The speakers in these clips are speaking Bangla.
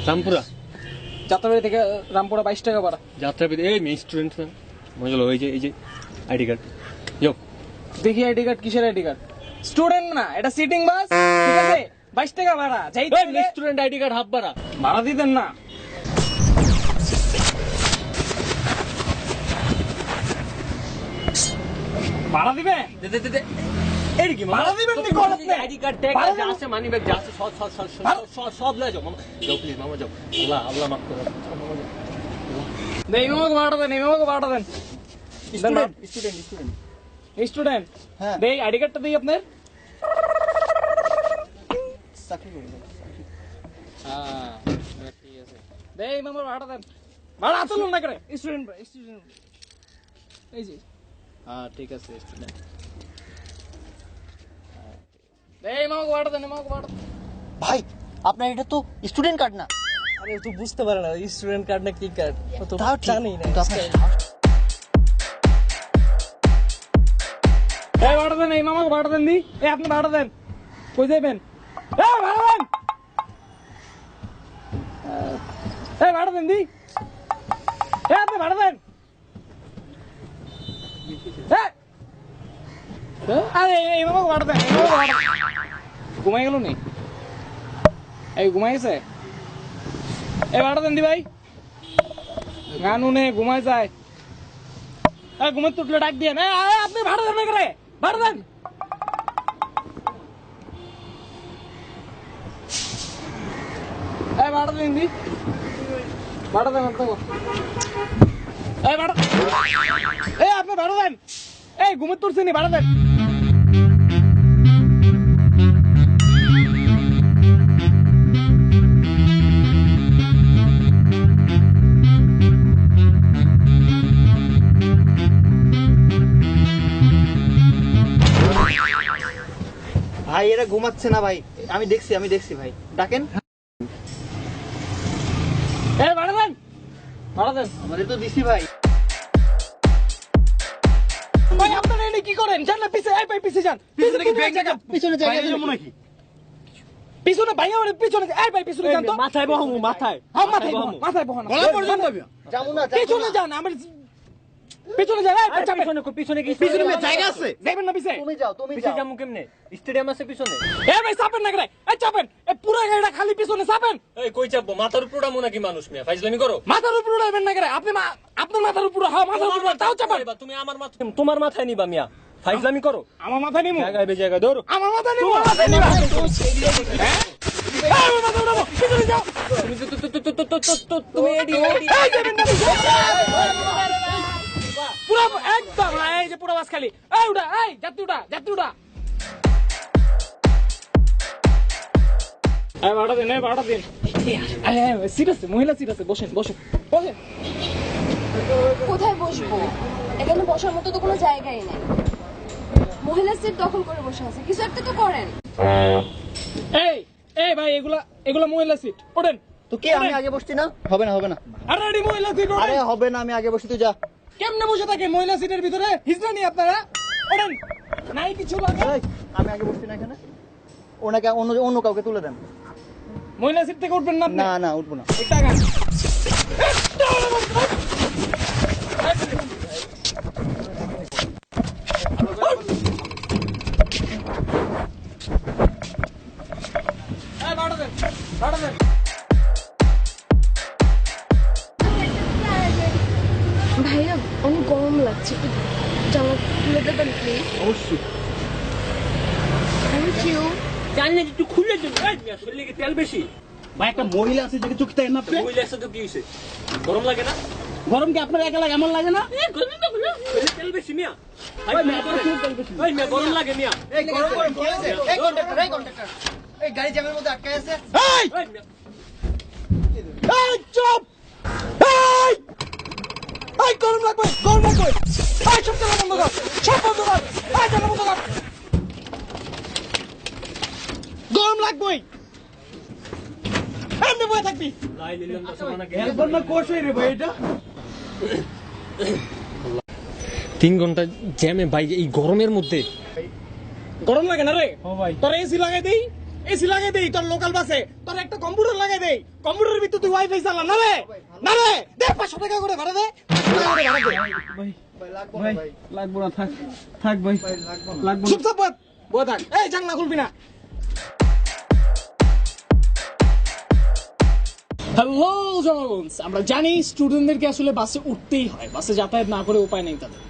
রামপুরা যাত্রাবাড়ি থেকে রামপুরা 22 টাকা ভাড়া। যাত্রাবাড়ি এই মেয়ে স্টুডেন্ট না মজা এই যে আইডি কার্ড যাও দেখি। আইডি কার্ড কিসের আইডি কার্ড? স্টুডেন্ট না, এটা সিটিং বাস, ঠিক আছে? 22 টাকা ভাড়া। যাইতে স্টুডেন্ট আইডি কার্ড হাফ ভাড়া। ভাড়া দিতেন না? ভাড়া দিবে? দে এই কি ভাড়া দিবেন নি? কোন আপনি আইডি কার্ড ট্যাগ যা আছে মানি ব্যাগ যা আছে সব লয়ে যাও। মামা যাও প্লিজ, মামা যাও। আল্লাহ মাফ করো। নেইমাকে ভাড়া দেন। স্টুডেন্ট হ্যাঁ, দেই আইডি কার্ডটা দেই আপনার। হ্যাঁ ঠিক আছে, দেই মামা ভাড়া দেন। ভাড়া তুলুন না করে। স্টুডেন্ট এই যে। হ্যাঁ ঠিক আছে স্টুডেন্ট। দেই মামা ভাড়া দেন। ভাই আপনার এটা তো স্টুডেন্ট কার্ড না। আরে তুই বুঝতে পারে না স্টুডেন্ট কার্ড না কি কার্ড, ও তো জানি না। এই ভাড়া দেন, এই মামাকে ভাড়া দেন দি। এই আপনি ভাড়া দেন, কই যাবেন? এই ভাড়া দেন, এই ভাড়া দেন দি। এই আপনি ভাড়া দেন। আরে এই মামাকে ভাড়া দেন। ঘুমাই গেল নি? এই ঘুমাই গেছে? এই ভাড়া দেন দি ভাই। গান উনে ঘুমায় যায়। ঘুমের তুটলে ডাক দিয়ে না। আপনি ভাড়া দেন না করে, ভাড়া দেন। এই ভাড়া দেন দি, ভাড়া দেন। এই ভাড়া, এই আপনি ভাড়া দেন। এই ঘুমের তুলছে নি, ভাড়া দেন। ভাই এরা ঘুমাচ্ছে না ভাই, আমি দেখছি ভাই, ডাকেন। এই ভাড়া দেন, ভাড়া দেন। আমাদের তো দিছি ভাই। ভাই আপনারা এনে কি করেন? জান না পিছে, এই ভাই পিছে যান। পিছনে জায়গা দেবো নাকি? পিছনে ভাই আমার পিছনে, এই ভাই পিছনে যান তো। মাথায় বহমু, মাথায়। হ্যাঁ মাথায় বহন। গলা পর্যন্ত যাবো না। পিছনে যান, আমার পিছনে যান। পিছনে কি জায়গা আছে? যাবেন না পিছে? তুমি যাও। পিছে যামু কেমনে? স্টেডিয়াম আছে পিছনে। এই ভাই চাপেন না করে, এই চাপেন। এই পুরো গাড়িটা খালি পিছনে চাপেন। এই কই চাপবো? মাথার উপর উড়ামু নাকি মানুষ মিয়া? ফাইজলামি করো। মাথার উপর উড়াবেন না করে, আপনি আপনার মাথার উপর। হ্যাঁ মাথার উপর, তাও চাপেন। তুমি আমার মাথা, তোমার মাথায় নিবা মিয়া? ফাইজলামি করো। আমার মাথায় নিমু? জায়গা ধরো। আমার মাথায় নিমু। হ্যাঁ আমার মাথায় উড়াবো। পিছনে যাও। তুমি এডি পুরো একদম। এই যে পুরো বাস খালি। এই উড়া, এই যাত্রী উড়া। এই ভাড়া দিন। সিট আছে, মহিলা সিট আছে, বসেন। কোথায় বসবো? এখানে বসার মতো তো কোনো জায়গাই নেই। মহিলা সিট দখল করে বসে আছে, কিছু একটা তো করেন। এই ভাই এগুলা মহিলা সিট, ওঠেন। তো কে আমি আগে বসছি না? হবে না। আরে এডি মহিলা সিট। আরে হবে না, আমি আগে বসি, তুই যা। কেমনে বসে থাকে মহিলা সিটের ভিতরে? হিজড়া নি আপনারা? ওঠেন। নাই কিছু লাগে। আমি আগে বসছি না এখানে, ওনাকে অন্য কাউকে তুলে দেন। মহিলা সিট থেকে উঠবেন না আপনি? না উঠবো না। একটা গান। ভাড়া দেন। ভাইয়া অনেক গরম লাগছে, জামা খুলে দেবেন প্লিজ? অবশ্যই। Thank you. জানি না একটু খুলে দেন। শরীরে কি তেল বেশি? ভাই একটা মহিলা আছে যে চোখে না আপনি? মহিলা আছে তো কি হইছে? গরম লাগে না? গরম কি আপনার একা লাগে? এমন লাগে না? তেল বেশি মিয়া। মিয়া গরম লাগে মিয়া। এই কন্ডাক্টর, এই গাড়ি জ্যামের মধ্যে আটকে আছে। এই চুপ। এই গরম লাগবে। এই সব জানা বন্ধ কর। এই জানা বন্ধ কর। কই এমনি বয়ে থাকবি এরপর না কোর্স হয়ে রে ভাই এটা 3 ঘন্টা জ্যামে ভাই এই গরমের মধ্যে গরম লাগে না রে ও ভাই তোর এসি লাগাই দেই তোর লোকাল বাসে তোর একটা কম্পিউটার লাগাই দেই কম্পিউটারের ভিতর তুই ওয়াইফাই চালা না রে দে 500 টাকা করে ভাড়া দে ভাই লাগবো না ভাই লাগবো না থাক ভাই লাগবো না চুপচাপ বয়ে থাক এই জানলা খুলবি না হ্যালো জনগণ, আমরা জানি স্টুডেন্টদেরকে আসলে বাসে উঠতেই হয়, বাসে যাতায়াত না করে উপায় নেই তাদের।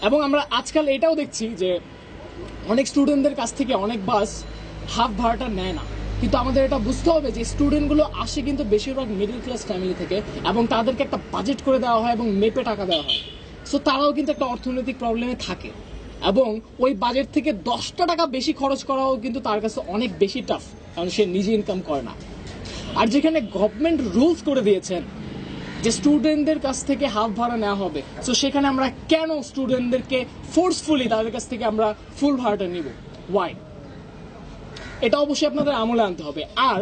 এবং আমরা আজকাল এটাও দেখছি যে অনেক স্টুডেন্টদের কাছ থেকে অনেক বাস হাফ ভাড়াটা নেয় না। কিন্তু আমাদের এটা বুঝতে হবে যে স্টুডেন্টগুলো আসে কিন্তু বেশিরভাগ মিডল ক্লাস ফ্যামিলি থেকে, এবং তাদেরকে একটা বাজেট করে দেওয়া হয় এবং মেপে টাকা দেওয়া হয়। সো তারাও কিন্তু একটা অর্থনৈতিক প্রবলেমে থাকে, এবং ওই বাজেট থেকে 10টা টাকা বেশি খরচ করাও কিন্তু তার কাছে অনেক বেশি টাফ, কারণ সে নিজে ইনকাম করে না। আর যেখানে গভর্নমেন্ট রুলস করে দিয়েছেন যে স্টুডেন্টদের কাছ থেকে হাফ ভাড়া নেওয়া হবে, তো সেখানে আমরা কেন স্টুডেন্টদেরকে ফোর্সফুলি তাদের কাছ থেকে আমরা ফুল ভাড়াটা নিব? ওয়াই? এটা অবশ্যই আপনাদের আমলে আনতে হবে। আর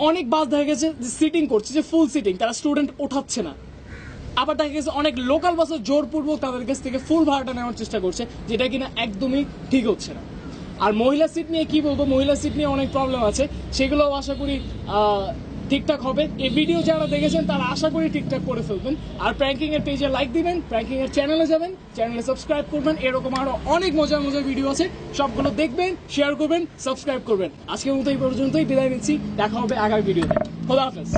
অনেক বাস দেখা গেছে যে সিটিং করছে, যে ফুল সিটিং, তারা স্টুডেন্ট ওঠাচ্ছে না। আবার দেখা গেছে অনেক লোকাল বাসও জোরপূর্বক তাদের কাছ থেকে ফুল ভাড়াটা নেওয়ার চেষ্টা করছে, যেটা কিনা একদমই ঠিক হচ্ছে না। আর মহিলা সিট নিয়ে কি বলবো, মহিলা সিট নিয়ে অনেক প্রবলেম আছে, সেগুলো আশা করি ঠিকঠাক হবে। এই ভিডিও যারা দেখেছেন তারা আশা করি ঠিকঠাক করে ফেলবেন। আর প্র্যাঙ্কিং এর পেজে লাইক দিবেন, প্র্যাঙ্কিং এর চ্যানেলে যাবেন, চ্যানেলে সাবস্ক্রাইব করবেন। এরকম আরো অনেক মজার মজার ভিডিও আছে, সবগুলো দেখবেন, শেয়ার করবেন, সাবস্ক্রাইব করবেন। আজকের মতো এই পর্যন্তই বিদায় নিচ্ছি, দেখা হবে আগামী ভিডিওতে। খোদা হাফেজ।